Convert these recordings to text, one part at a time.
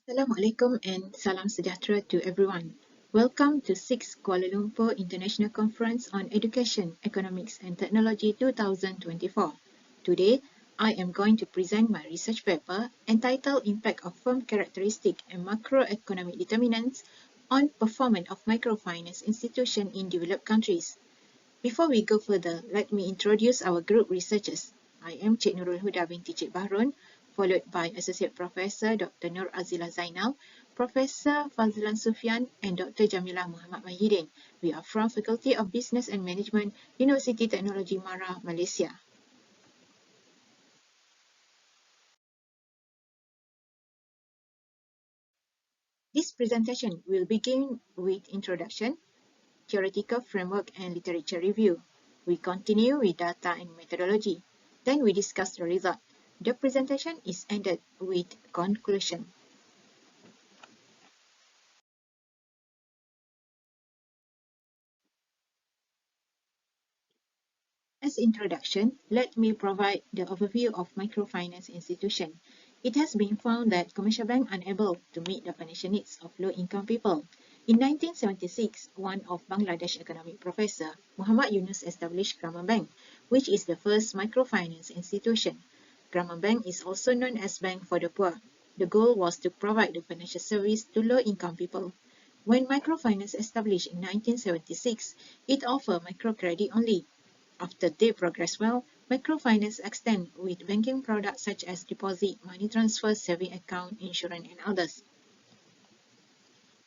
Assalamualaikum and salam sejahtera to everyone. Welcome to 6th Kuala Lumpur International Conference on Education, Economics and Technology 2024. Today, I am going to present my research paper entitled Impact of Firm Characteristic and Macroeconomic Determinants on Performance of Microfinance Institution in Developed Countries. Before we go further, let me introduce our group researchers. I am Cik Nurul Huda binti Cik Bahrun, followed by Associate Professor Dr. Nur Azila Zainal, Professor Fazlan Sufyan, and Dr. Jamila Muhammad Mahidin. We are from Faculty of Business and Management, Universiti Teknologi Mara, Malaysia. This presentation will begin with introduction, theoretical framework and literature review. We continue with data and methodology. Then we discuss the result. The presentation is ended with conclusion. As introduction, let me provide the overview of microfinance institution. It has been found that commercial banks are unable to meet the financial needs of low-income people. In 1976, one of Bangladesh economic professor, Muhammad Yunus, established Graman Bank, which is the first microfinance institution. Graman Bank is also known as Bank for the Poor. The goal was to provide the financial service to low-income people. When microfinance established in 1976, it offered microcredit only. After they progress well, microfinance extend with banking products such as deposit, money transfer, saving account, insurance, and others.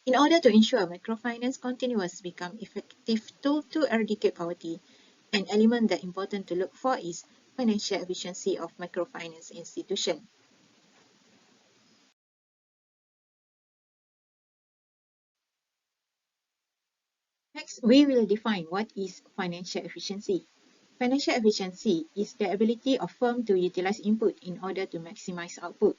In order to ensure microfinance continuous become effective tool to eradicate poverty, an element that important to look for is financial efficiency of microfinance institution. Next, we will define what is financial efficiency. Financial efficiency is the ability of firm to utilize input in order to maximize output.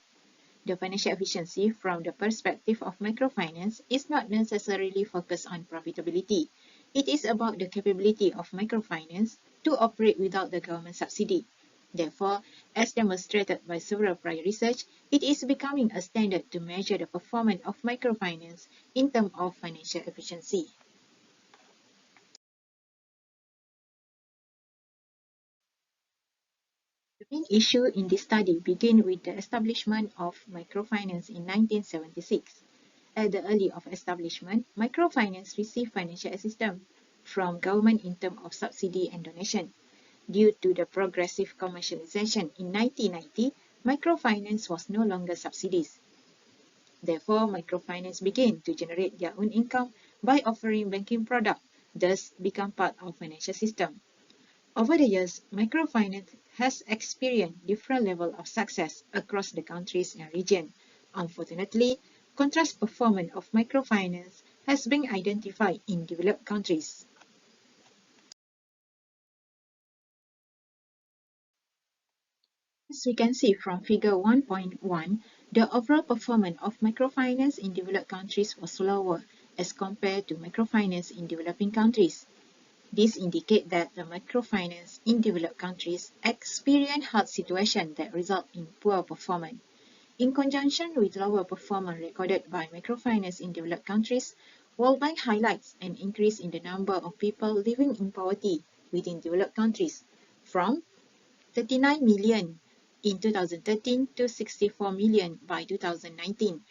The financial efficiency from the perspective of microfinance is not necessarily focused on profitability. It is about the capability of microfinance to operate without the government subsidy. Therefore, as demonstrated by several prior research, it is becoming a standard to measure the performance of microfinance in terms of financial efficiency. The main issue in this study began with the establishment of microfinance in 1976. At the early of establishment, microfinance received financial assistance from government in terms of subsidy and donation. Due to the progressive commercialization in 1990, microfinance was no longer subsidies. Therefore, microfinance began to generate their own income by offering banking products, thus become part of financial system. Over the years, microfinance has experienced different levels of success across the countries and region. Unfortunately, contrast performance of microfinance has been identified in developed countries. As we can see from figure 1.1, the overall performance of microfinance in developed countries was lower as compared to microfinance in developing countries. This indicates that the microfinance in developed countries experience hard situations that result in poor performance. In conjunction with lower performance recorded by microfinance in developed countries, World Bank highlights an increase in the number of people living in poverty within developed countries from 39 million in 2013 to 64 million by 2019.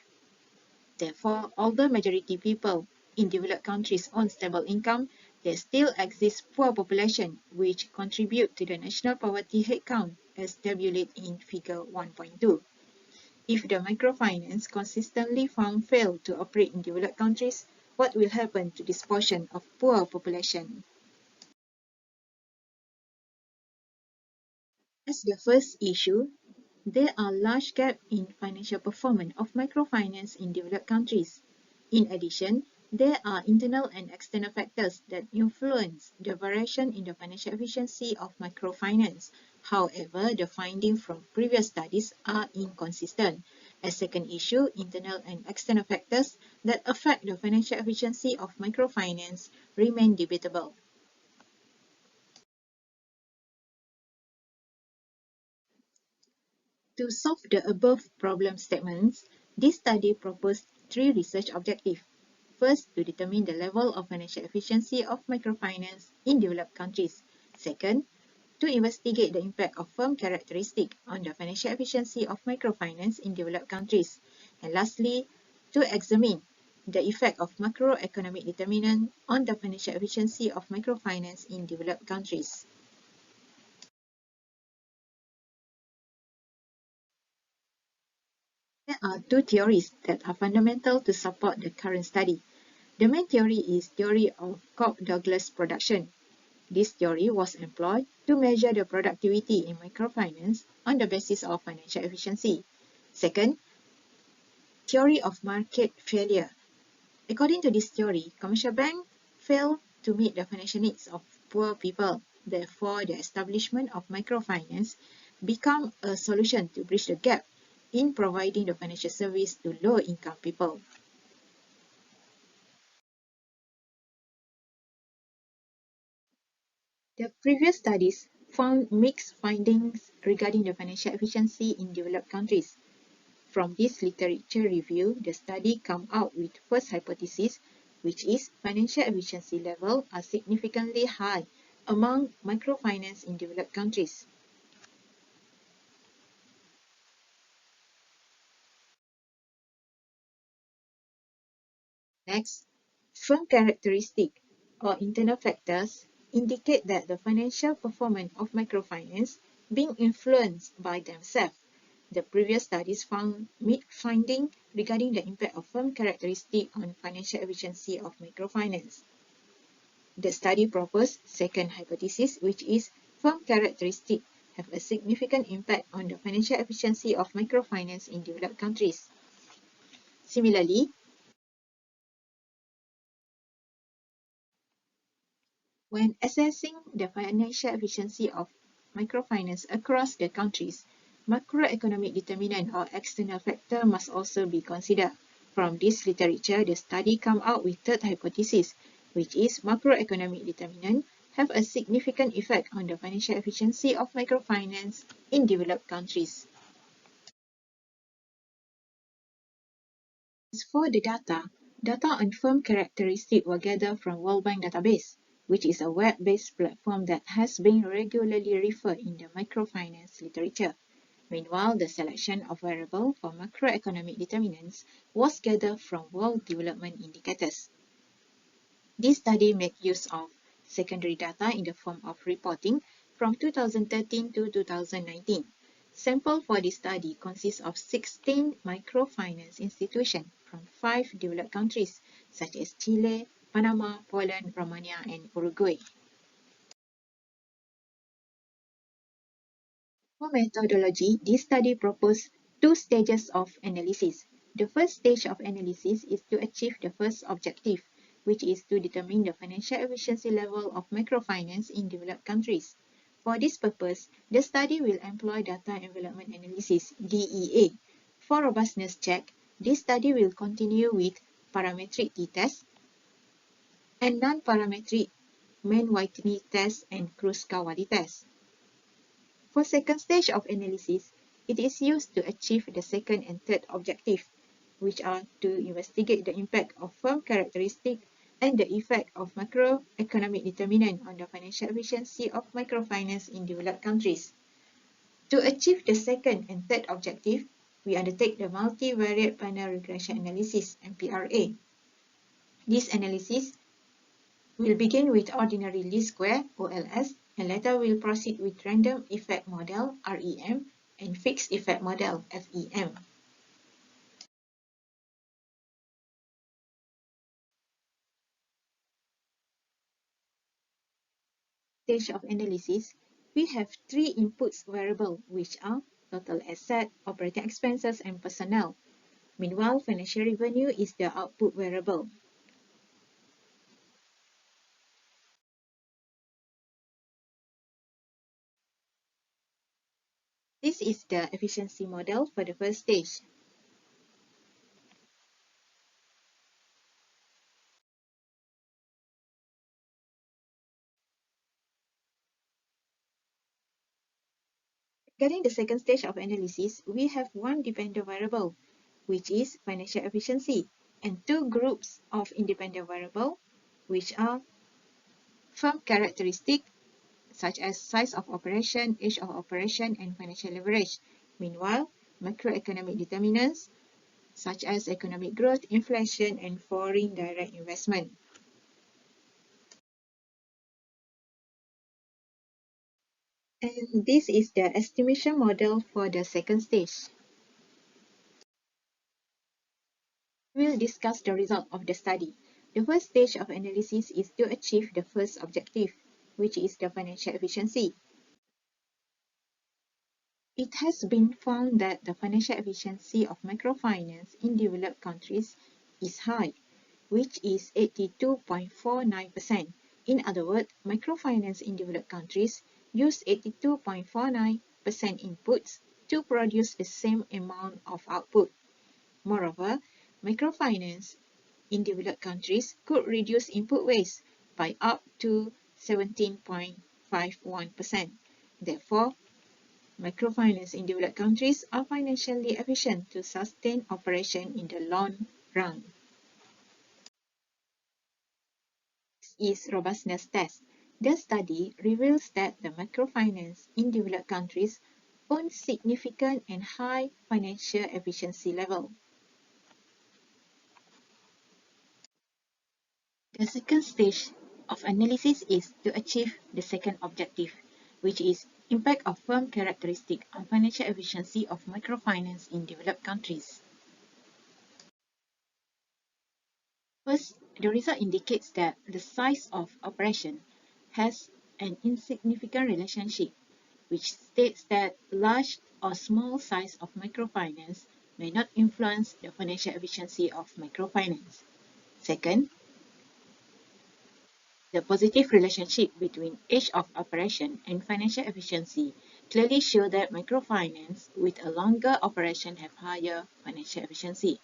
Therefore, although majority people in developed countries own stable income, there still exists poor population which contribute to the national poverty headcount as tabulated in figure 1.2. If the microfinance consistently found fail to operate in developed countries, what will happen to this portion of poor population? As the first issue, there are large gaps in financial performance of microfinance in developed countries. In addition, there are internal and external factors that influence the variation in the financial efficiency of microfinance. However, the findings from previous studies are inconsistent. As second issue, internal and external factors that affect the financial efficiency of microfinance remain debatable. To solve the above problem statements, This study proposed three research objectives. First, to determine the level of financial efficiency of microfinance in developed countries. Second, to investigate the impact of firm characteristics on the financial efficiency of microfinance in developed countries. And lastly, to examine the effect of macroeconomic determinants on the financial efficiency of microfinance in developed countries. There are two theories that are fundamental to support the current study. The main theory is theory of Cobb-Douglas production. This theory was employed to measure the productivity in microfinance on the basis of financial efficiency. Second, theory of market failure. According to this theory, commercial banks fail to meet the financial needs of poor people. Therefore, the establishment of microfinance become a solution to bridge the gap in providing the financial service to low-income people. The previous studies found mixed findings regarding the financial efficiency in developed countries. From this literature review, the study came out with first hypothesis, which is financial efficiency levels are significantly high among microfinance in developed countries. Next, firm characteristics or internal factors indicate that the financial performance of microfinance being influenced by themselves. The previous studies found mixed findings regarding the impact of firm characteristics on financial efficiency of microfinance. The study proposed second hypothesis, which is firm characteristics have a significant impact on the financial efficiency of microfinance in developed countries. Similarly, when assessing the financial efficiency of microfinance across the countries, macroeconomic determinant or external factor must also be considered. From this literature, the study came out with third hypothesis, which is macroeconomic determinant have a significant effect on the financial efficiency of microfinance in developed countries. As for the data on firm characteristics were gathered from World Bank database, which is a web-based platform that has been regularly referred in the microfinance literature. Meanwhile, the selection of variables for macroeconomic determinants was gathered from World Development Indicators. This study made use of secondary data in the form of reporting from 2013 to 2019. Sample for this study consists of 16 microfinance institutions from 5 developed countries such as Chile, Panama, Poland, Romania, and Uruguay. For methodology, this study proposed two stages of analysis. The first stage of analysis is to achieve the first objective, which is to determine the financial efficiency level of microfinance in developed countries. For this purpose, the study will employ data envelopment analysis (DEA). For robustness check, this study will continue with parametric t-test and non-parametric Mann-Whitney test and Kruskal-Wallis test. For second stage of analysis, it is used to achieve the second and third objective, which are to investigate the impact of firm characteristics and the effect of macroeconomic determinant on the financial efficiency of microfinance in developed countries. To achieve the second and third objective, we undertake the multivariate panel regression analysis (MPRA). This analysis will begin with ordinary least square (OLS) and later will proceed with random effect model (REM) and fixed effect model (FEM). Stage of analysis, we have three inputs variables, which are total asset, operating expenses, and personnel. Meanwhile, financial revenue is the output variable. This is the efficiency model for the first stage. Regarding the second stage of analysis, we have one dependent variable, which is financial efficiency, and two groups of independent variables, which are firm characteristics such as size of operation, age of operation, and financial leverage. Meanwhile, macroeconomic determinants such as economic growth, inflation, and foreign direct investment. And this is the estimation model for the second stage. We'll discuss the result of the study. The first stage of analysis is to achieve the first objective, which is the financial efficiency. It has been found that the financial efficiency of microfinance in developed countries is high, which is 82.49%. In other words, microfinance in developed countries use 82.49% inputs to produce the same amount of output. Moreover, microfinance in developed countries could reduce input waste by up to 17.51%. Therefore, microfinance in developed countries are financially efficient to sustain operation in the long run. Is robustness test. The study reveals that the microfinance in developed countries own significant and high financial efficiency level. The second stage of analysis is to achieve the second objective, which is impact of firm characteristic on financial efficiency of microfinance in developed countries. First, the result indicates that the size of operation has an insignificant relationship, which states that large or small size of microfinance may not influence the financial efficiency of microfinance. Second, the positive relationship between age of operation and financial efficiency clearly show that microfinance with a longer operation have higher financial efficiency.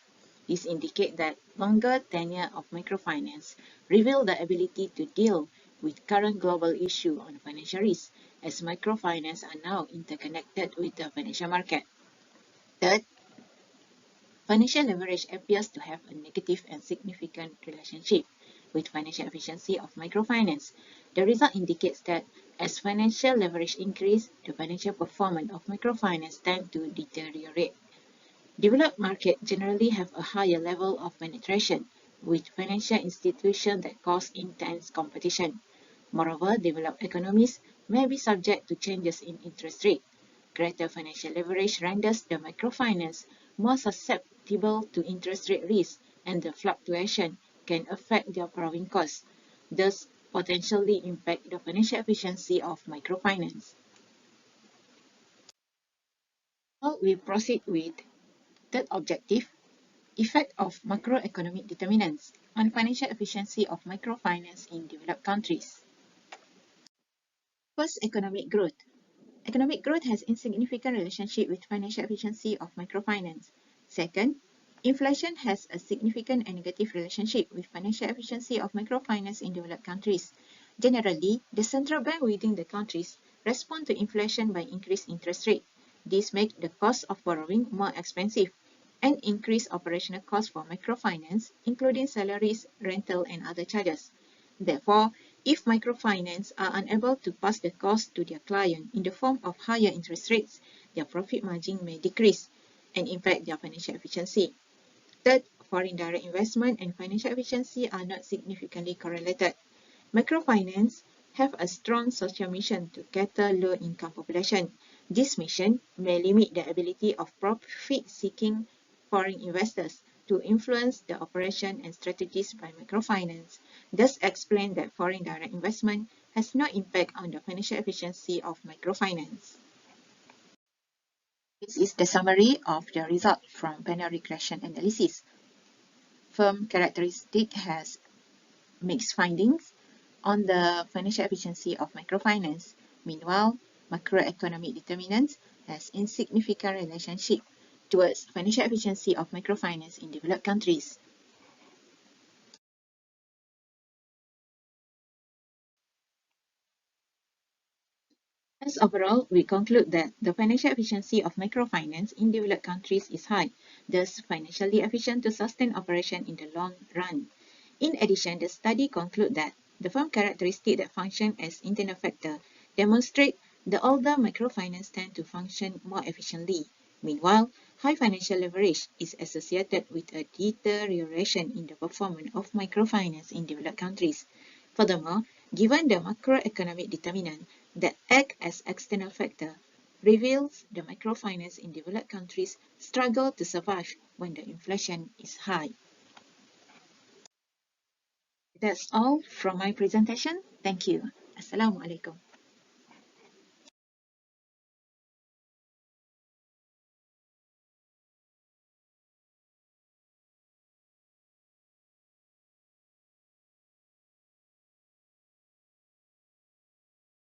This indicates that longer tenure of microfinance reveal the ability to deal with current global issue on financial risk, as microfinance are now interconnected with the financial market. Third, financial leverage appears to have a negative and significant relationship with financial efficiency of microfinance. The result indicates that as financial leverage increase, the financial performance of microfinance tend to deteriorate. Developed markets generally have a higher level of penetration with financial institutions that cause intense competition. Moreover, developed economies may be subject to changes in interest rate. Greater financial leverage renders the microfinance more susceptible to interest rate risk, and the fluctuation can affect their borrowing costs, thus potentially impact the financial efficiency of microfinance. Now we proceed with third objective, effect of macroeconomic determinants on financial efficiency of microfinance in developed countries. First, economic growth. Economic growth has insignificant relationship with financial efficiency of microfinance. Second, inflation has a significant and negative relationship with financial efficiency of microfinance in developed countries. Generally, the central bank within the countries respond to inflation by increased interest rate. This makes the cost of borrowing more expensive and increase operational costs for microfinance, including salaries, rental, and other charges. Therefore, if microfinance are unable to pass the cost to their client in the form of higher interest rates, their profit margin may decrease and impact their financial efficiency. Third, foreign direct investment and financial efficiency are not significantly correlated. Microfinance have a strong social mission to cater low-income population. This mission may limit the ability of profit-seeking foreign investors to influence the operation and strategies by microfinance, thus explain that foreign direct investment has no impact on the financial efficiency of microfinance. This is the summary of the result from panel regression analysis. Firm characteristic has mixed findings on the financial efficiency of microfinance. Meanwhile, macroeconomic determinants has insignificant relationship towards financial efficiency of microfinance in developed countries. As overall, we conclude that the financial efficiency of microfinance in developed countries is high, thus financially efficient to sustain operation in the long run. In addition, the study concludes that the firm characteristics that function as internal factor demonstrate the older microfinance tend to function more efficiently. Meanwhile, high financial leverage is associated with a deterioration in the performance of microfinance in developed countries. Furthermore, given the macroeconomic determinant that act as external factor, reveals the microfinance in developed countries struggle to survive when the inflation is high. That's all from my presentation. Thank you. Assalamualaikum.